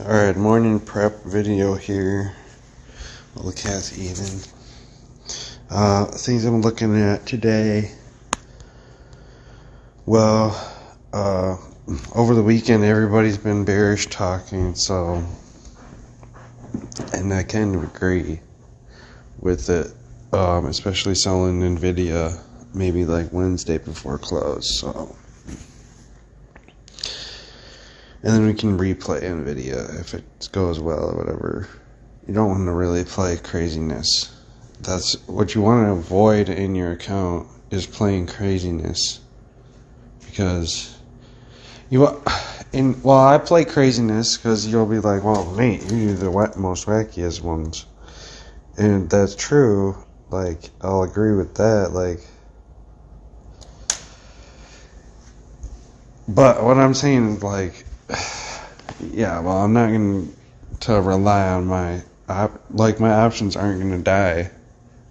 Alright, morning prep video here while the cat's eating. Things I'm looking at today. Well, over the weekend everybody's been bearish talking, so, and I kind of agree with it, especially selling Nvidia maybe like Wednesday before close, so. And then we can replay Nvidia if it goes well or whatever. You don't want to really play craziness. That's what you want to avoid in your account, is playing craziness. Because I play craziness because you'll be like, well, Nate, you do the most wackiest ones. And that's true. Like, I'll agree with that. Like, but what I'm saying is, like, yeah, well, I'm not going to rely on my options aren't going to die.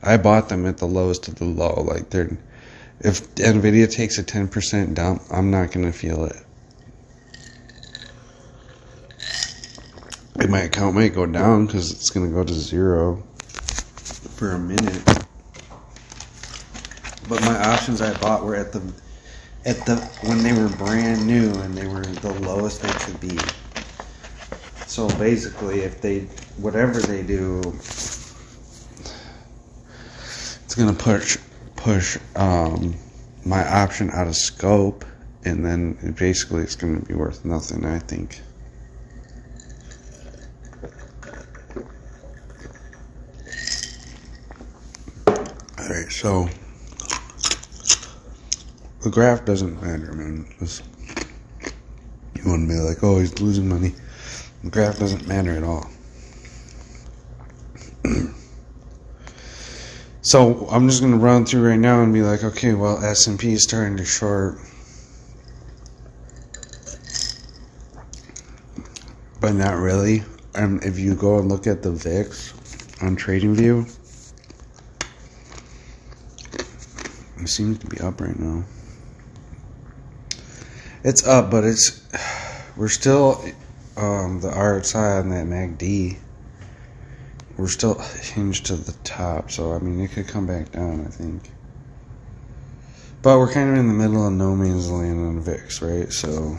I bought them at the lowest of the low. Like, if Nvidia takes a 10% dump, I'm not going to feel it. My account might go down because it's going to go to 0 for a minute. But my options I bought were at the when they were brand new and they were the lowest they could be. So basically, whatever they do, it's gonna push my option out of scope, and then basically it's gonna be worth nothing, I think. Alright, so the graph doesn't matter, man. You wouldn't be like, oh, he's losing money. The graph doesn't matter at all. So I'm just going to run through right now and be like, okay, well, S&P is starting to short. But not really. If you go and look at the VIX on TradingView, it seems to be up right now. It's up, but we're still the RSI on that MACD. We're still hinged to the top, so I mean it could come back down, I think. But we're kind of in the middle of no man's land on the VIX, right? So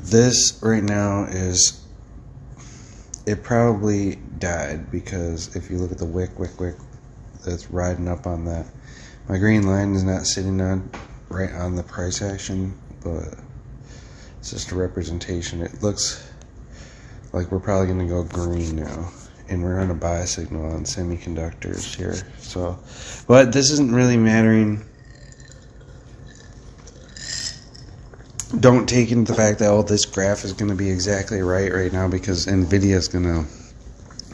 this right now it probably died, because if you look at the wick that's riding up on that, my green line is not sitting right on the price action, but it's just a representation. It looks like we're probably going to go green now, and we're on a buy signal on semiconductors here. So, but this isn't really mattering. Don't take into the fact that, oh, this graph is going to be exactly right now, because Nvidia is going to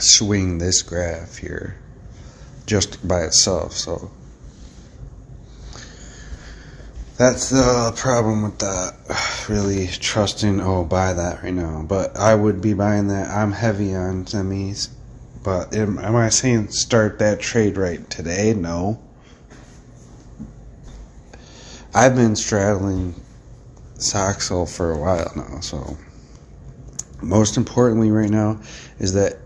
swing this graph here just by itself. So that's the problem with that, really trusting, buy that right now. But I would be buying that. I'm heavy on semis. But am I saying start that trade right today? No. I've been straddling Soxel for a while now. So most importantly right now is that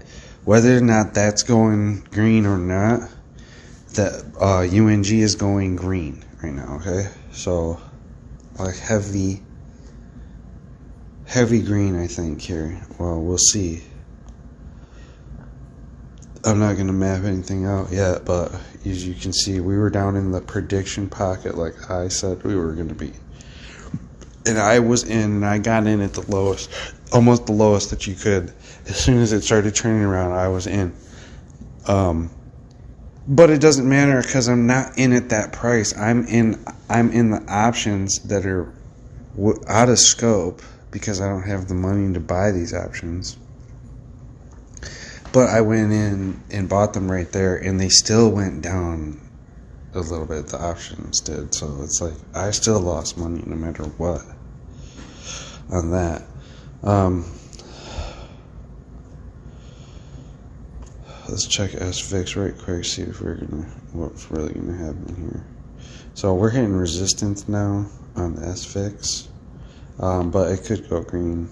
whether or not that's going green or not, that UNG is going green right now, okay? So, like heavy green, I think, here. Well, we'll see. I'm not going to map anything out yet, but as you can see, we were down in the prediction pocket like I said we were going to be. And I was in, and I got in at the lowest, almost the lowest that you could. As soon as it started turning around, I was in. But it doesn't matter, because I'm not in at that price. I'm in the options that are out of scope, because I don't have the money to buy these options. But I went in and bought them right there, and they still went down a little bit. The options did. So it's like I still lost money no matter what on that. Let's check SVIX right quick, see if what's really gonna happen here. So we're hitting resistance now on the SFIX, but it could go green.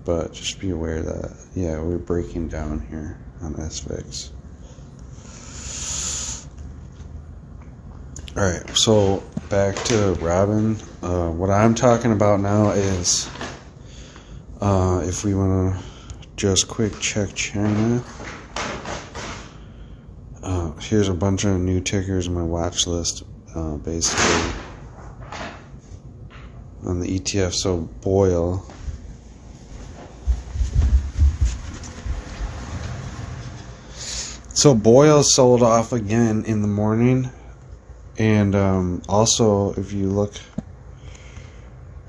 But just be aware that, yeah, we're breaking down here on SFIX. Alright, so back to Robin. What I'm talking about now is if we want to just quick check China. Here's a bunch of new tickers in my watch list, basically, on the ETF. So Boyle. So Boyle sold off again in the morning. And also, if you look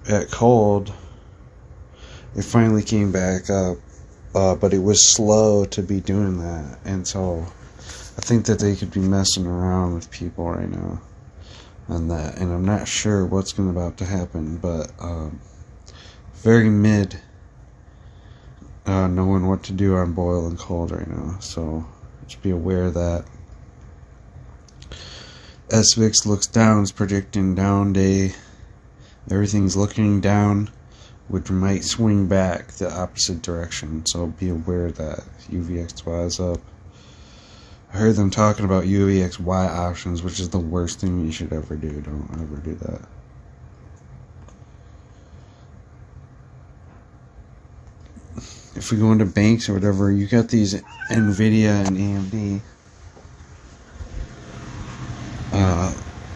at cold, it finally came back up, but it was slow to be doing that. And so I think that they could be messing around with people right now on that. And I'm not sure what's about to happen, but very mid knowing what to do on Boyle and cold right now. So just be aware of that. SVIX looks down, is predicting down day. Everything's looking down, which might swing back the opposite direction. So be aware of that. UVXY is up. I heard them talking about UVXY options, which is the worst thing you should ever do. Don't ever do that. If we go into banks or whatever, you got these Nvidia and AMD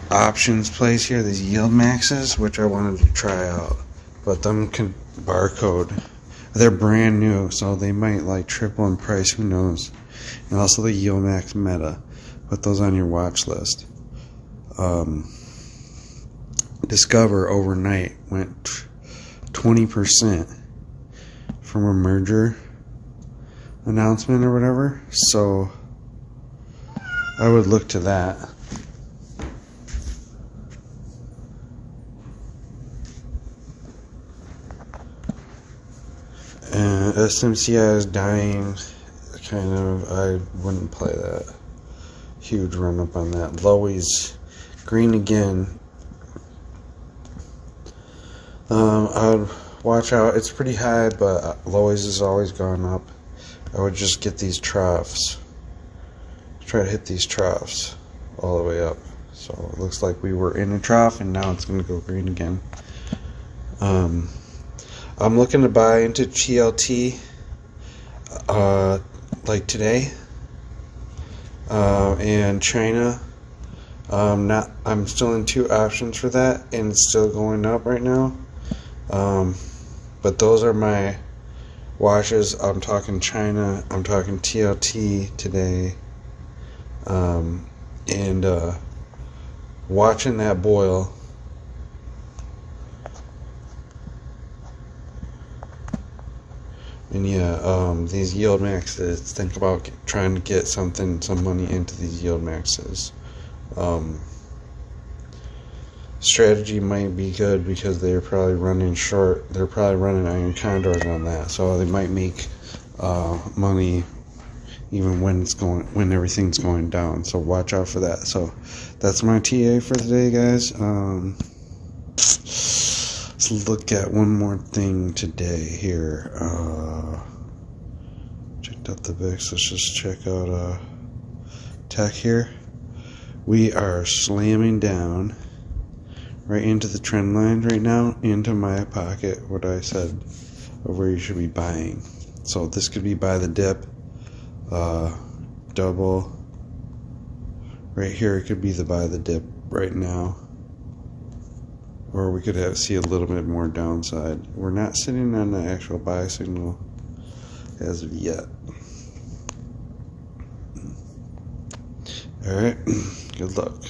options place here, these yield maxes, which I wanted to try out, but them can barcode. They're brand new, so they might like triple in price, who knows. And also the yield max meta, put those on your watch list. Discover overnight went 20% from a merger announcement or whatever, so I would look to that. And SMCI is dying, kind of. I wouldn't play that. Huge run up on that. Lowies green again. I'd watch out. It's pretty high, but Lowies has always gone up. I would just get these troughs. Try to hit these troughs all the way up. So it looks like we were in a trough, and now it's going to go green again. I'm looking to buy into TLT like today, and China. I'm still in 2 options for that, and it's still going up right now. But those are my watches. I'm talking China. I'm talking TLT today, and watching that boil. And yeah, these yield maxes, think about trying to get some money into these yield maxes. Strategy might be good because they're probably running short. They're probably running iron condors on that, so they might make money even when everything's going down. So watch out for that. So that's my TA for today, guys. Let's look at one more thing today here. Checked out the VIX. Let's just check out tech here. We are slamming down right into the trend line right now, into my pocket, what I said of where you should be buying. So this could be buy the dip, double. Right here, it could be the buy the dip right now. Or we could see a little bit more downside. We're not sitting on the actual buy signal as of yet. Alright, good luck.